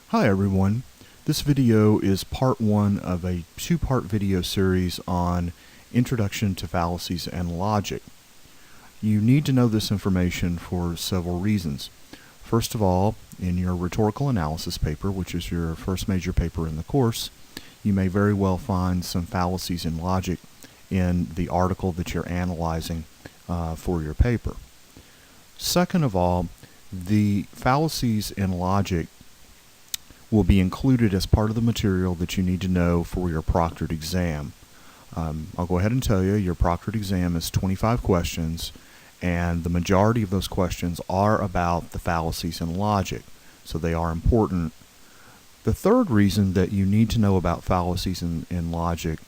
Hi everyone. This video is part one of a two-part video series on Introduction to Fallacies and Logic. You need to know this information for several reasons. First of all, in your rhetorical analysis paper, which is your first major paper in the course, you may very well find some fallacies in logic in the article that you're analyzing for your paper. Second of all, the fallacies in logic will be included as part of the material that you need to know for your proctored exam. I'll go ahead and tell you your proctored exam is 25 questions, and the majority of those questions are about the fallacies in logic, so they are important. The third reason that you need to know about fallacies in logic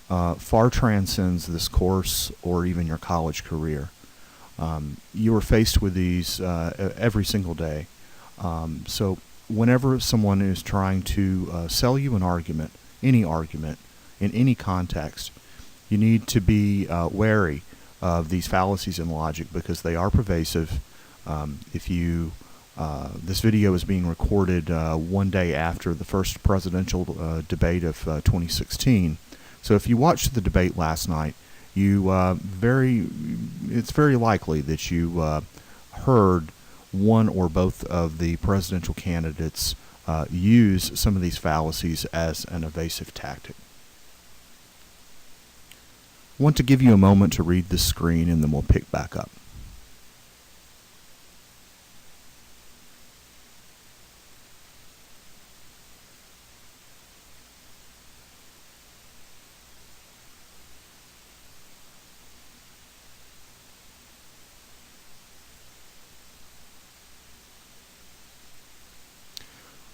far transcends this course or even your college career. You are faced with these every single day. So whenever someone is trying to sell you an argument, any argument, in any context, you need to be wary of these fallacies in logic because they are pervasive. This video is being recorded one day after the first presidential debate of 2016. So if you watched the debate last night, it's very likely that you heard one or both of the presidential candidates use some of these fallacies as an evasive tactic. I want to give you a moment to read this screen and then we'll pick back up.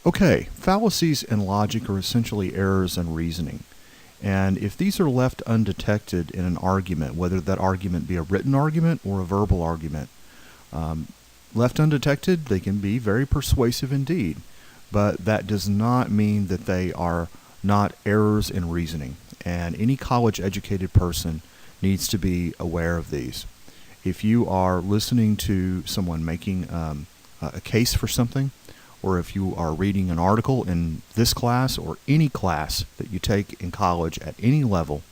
Okay, fallacies in logic are essentially errors in reasoning. And if these are left undetected in an argument, whether that argument be a written argument or a verbal argument, left undetected, they can be very persuasive indeed. But that does not mean that they are not errors in reasoning. And any college-educated person needs to be aware of these. If you are listening to someone making a case for something, or if you are reading an article in this class or any class that you take in college at any level,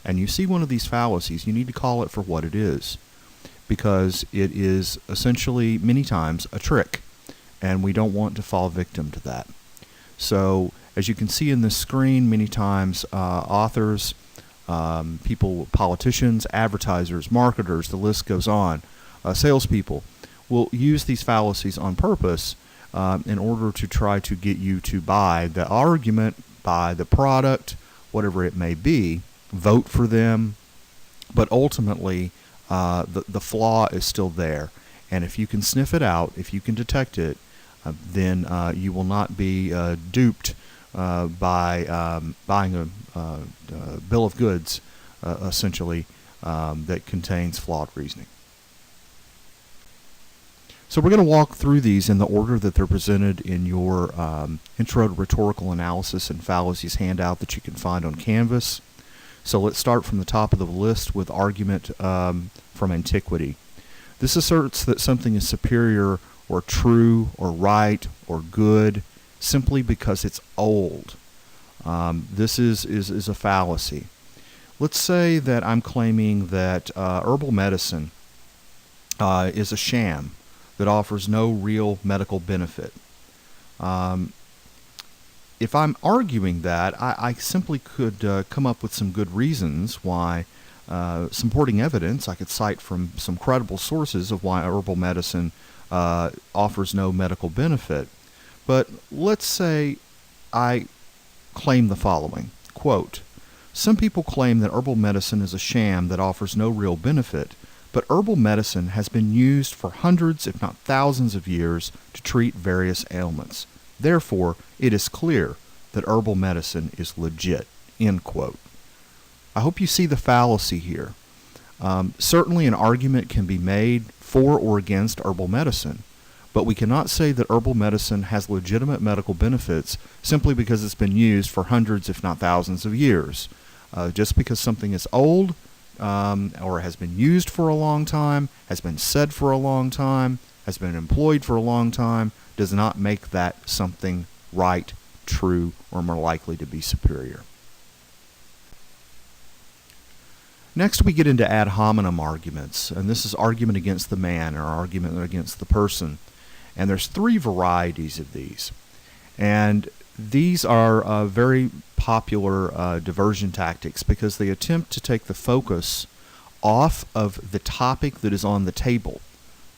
and you see one of these fallacies, you need to call it for what it is, because it is essentially many times a trick, and we don't want to fall victim to that. So as you can see in this screen, many times authors, people, politicians, advertisers, marketers, the list goes on, salespeople will use these fallacies on purpose in order to try to get you to buy the argument, buy the product, whatever it may be, vote for them. But ultimately, the flaw is still there. And if you can sniff it out, if you can detect it, then you will not be duped by buying a bill of goods, essentially, that contains flawed reasoning. So we're going to walk through these in the order that they're presented in your Intro to Rhetorical Analysis and Fallacies handout that you can find on Canvas. So let's start from the top of the list with argument from antiquity. This asserts that something is superior or true or right or good simply because it's old. This is a fallacy. Let's say that I'm claiming that herbal medicine is a sham that offers no real medical benefit. If I'm arguing that, I simply could come up with some good reasons why, supporting evidence. I could cite from some credible sources of why herbal medicine offers no medical benefit. But let's say I claim the following, quote, "Some people claim that herbal medicine is a sham that offers no real benefit, but herbal medicine has been used for hundreds, if not thousands of years to treat various ailments. Therefore, it is clear that herbal medicine is legit," end quote. I hope you see the fallacy here. Certainly an argument can be made for or against herbal medicine, but we cannot say that herbal medicine has legitimate medical benefits simply because it's been used for hundreds, if not thousands of years. Just because something is old, or has been used for a long time, has been said for a long time, has been employed for a long time, does not make that something right, true, or more likely to be superior. Next, we get into ad hominem arguments, and this is argument against the man or argument against the person. And there's three varieties of these. And these are very popular diversion tactics because they attempt to take the focus off of the topic that is on the table.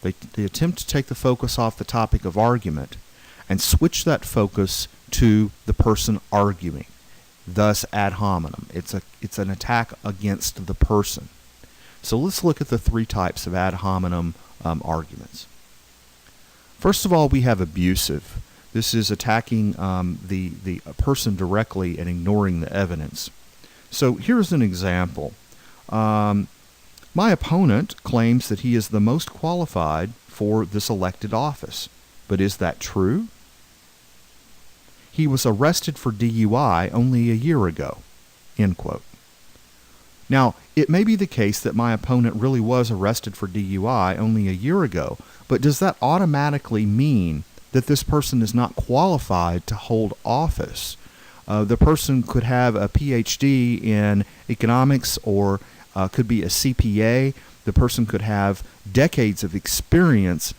They attempt to take the focus off the topic of argument and switch that focus to the person arguing. Thus, ad hominem. It's an attack against the person. So let's look at the three types of ad hominem arguments. First of all, we have abusive. This is attacking the person directly and ignoring the evidence. So here's an example. My opponent claims that he is the most qualified for this elected office. But is that true? He was arrested for DUI only a year ago. End quote. Now, it may be the case that my opponent really was arrested for DUI only a year ago, but does that automatically mean that this person is not qualified to hold office? The person could have a PhD in economics or could be a CPA. The person could have decades of experience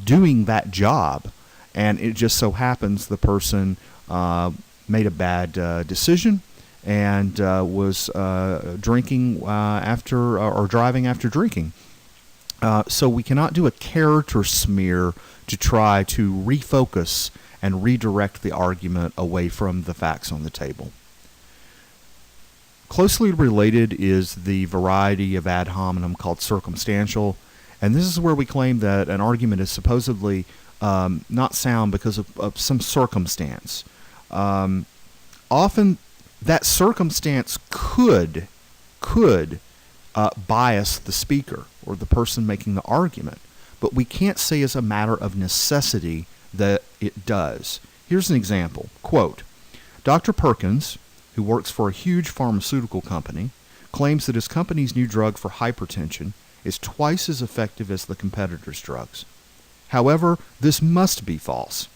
doing that job, and it just so happens the person made a bad decision and was drinking after or driving after drinking. So we cannot do a character smear to try to refocus and redirect the argument away from the facts on the table. Closely related is the variety of ad hominem called circumstantial, and this is where we claim that an argument is supposedly not sound because of some circumstance. Often that circumstance could bias the speaker or the person making the argument, but we can't say as a matter of necessity that it does. Here's an example. Quote, Dr. Perkins, who works for a huge pharmaceutical company, claims that his company's new drug for hypertension is twice as effective as the competitor's drugs. However, this must be false.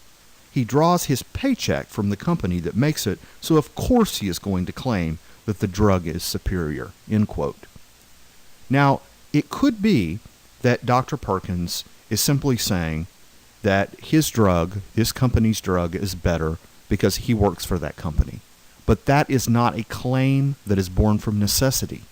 He draws his paycheck from the company that makes it, so of course he is going to claim that the drug is superior. End quote. Now, it could be that Dr. Perkins is simply saying that his drug, this company's drug, is better because he works for that company. But that is not a claim that is born from necessity.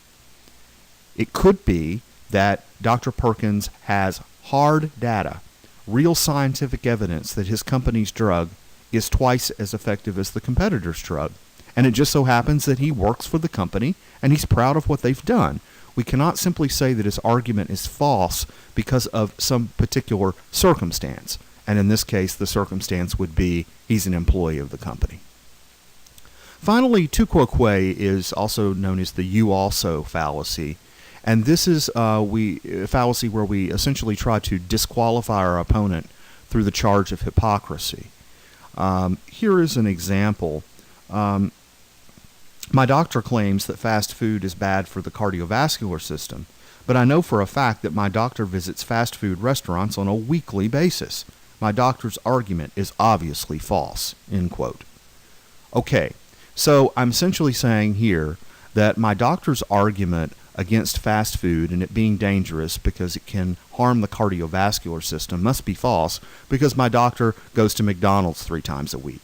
It could be that Dr. Perkins has hard data, real scientific evidence that his company's drug is twice as effective as the competitor's drug. And it just so happens that he works for the company and he's proud of what they've done. We cannot simply say that his argument is false because of some particular circumstance. And in this case, the circumstance would be he's an employee of the company. Finally, tu quoque is also known as the you also fallacy. And this is a fallacy where we essentially try to disqualify our opponent through the charge of hypocrisy. Here is an example. My doctor claims that fast food is bad for the cardiovascular system, but I know for a fact that my doctor visits fast food restaurants on a weekly basis. My doctor's argument is obviously false. End quote. Okay, so I'm essentially saying here that my doctor's argument against fast food and it being dangerous because it can harm the cardiovascular system must be false because my doctor goes to McDonald's 3 times a week.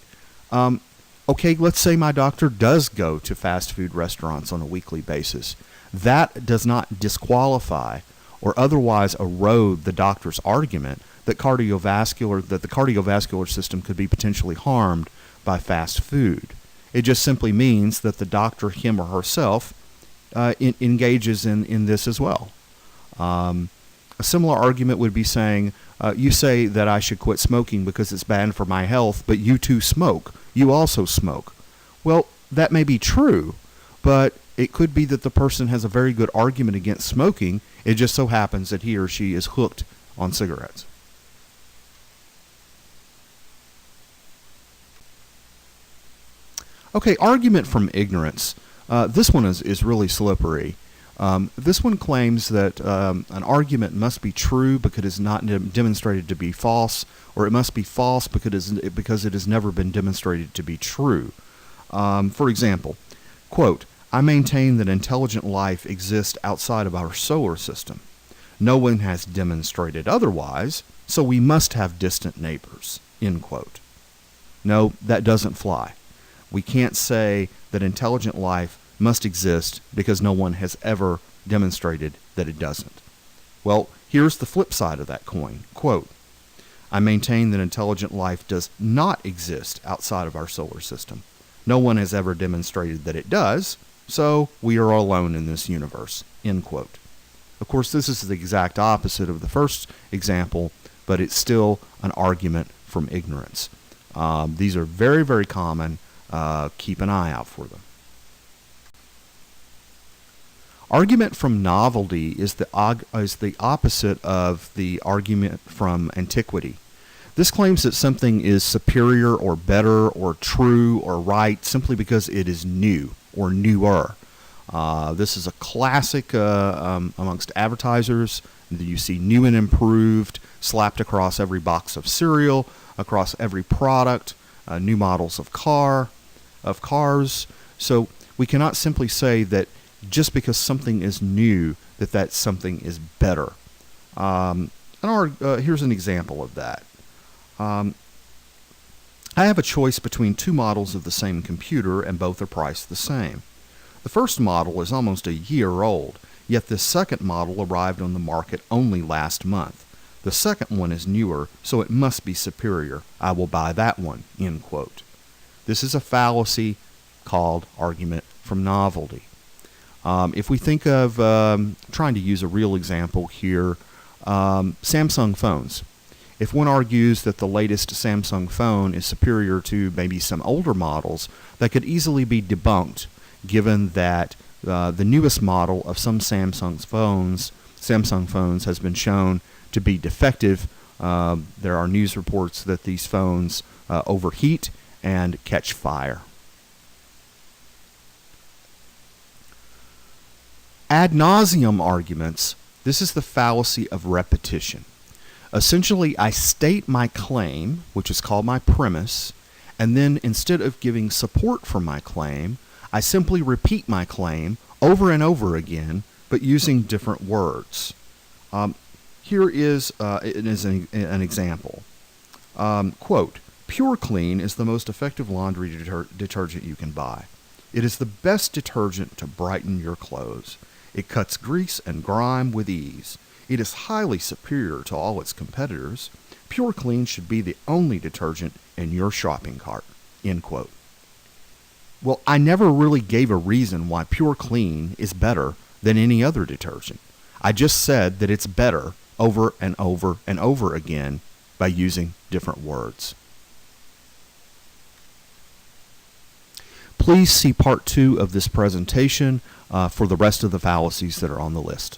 Okay, let's say my doctor does go to fast food restaurants on a weekly basis. That does not disqualify or otherwise erode the doctor's argument that the cardiovascular system could be potentially harmed by fast food. It just simply means that the doctor, him or herself, engages in this as well. A similar argument would be saying, you say that I should quit smoking because it's bad for my health, but you too smoke. You also smoke. Well, that may be true, but it could be that the person has a very good argument against smoking. It just so happens that he or she is hooked on cigarettes. Okay, argument from ignorance. This one is really slippery. This one claims that an argument must be true because it is not demonstrated to be false, or it must be false because it has never been demonstrated to be true. For example, quote, I maintain that intelligent life exists outside of our solar system. No one has demonstrated otherwise, so we must have distant neighbors, end quote. No, that doesn't fly. We can't say that intelligent life must exist because no one has ever demonstrated that it doesn't. Well, here's the flip side of that coin. Quote, I maintain that intelligent life does not exist outside of our solar system. No one has ever demonstrated that it does, so we are alone in this universe, end quote. Of course, this is the exact opposite of the first example, but it's still an argument from ignorance. These are very, very common. Keep an eye out for them. Argument from novelty is the opposite of the argument from antiquity. This claims that something is superior or better or true or right simply because it is new or newer. This is a classic amongst advertisers. You see new and improved slapped across every box of cereal, across every product, new models of cars. So we cannot simply say that just because something is new, that something is better. Here's an example of that. I have a choice between two models of the same computer, and both are priced the same. The first model is almost a year old, yet this second model arrived on the market only last month. The second one is newer, so it must be superior. I will buy that one, end quote. This is a fallacy called argument from novelty. If we think of trying to use a real example here, Samsung phones. If one argues that the latest Samsung phone is superior to maybe some older models, that could easily be debunked, given that the newest model of some Samsung phones has been shown to be defective. There are news reports that these phones overheat and catch fire. Ad nauseum arguments. This is the fallacy of repetition. Essentially, I state my claim, which is called my premise, and then instead of giving support for my claim, I simply repeat my claim over and over again, but using different words. Here is an example. Quote, Pure Clean is the most effective laundry detergent you can buy. It is the best detergent to brighten your clothes. It cuts grease and grime with ease. It is highly superior to all its competitors. Pure Clean should be the only detergent in your shopping cart, end quote. Well, I never really gave a reason why Pure Clean is better than any other detergent. I just said that it's better over and over and over again by using different words. Please see part 2 of this presentation for the rest of the fallacies that are on the list.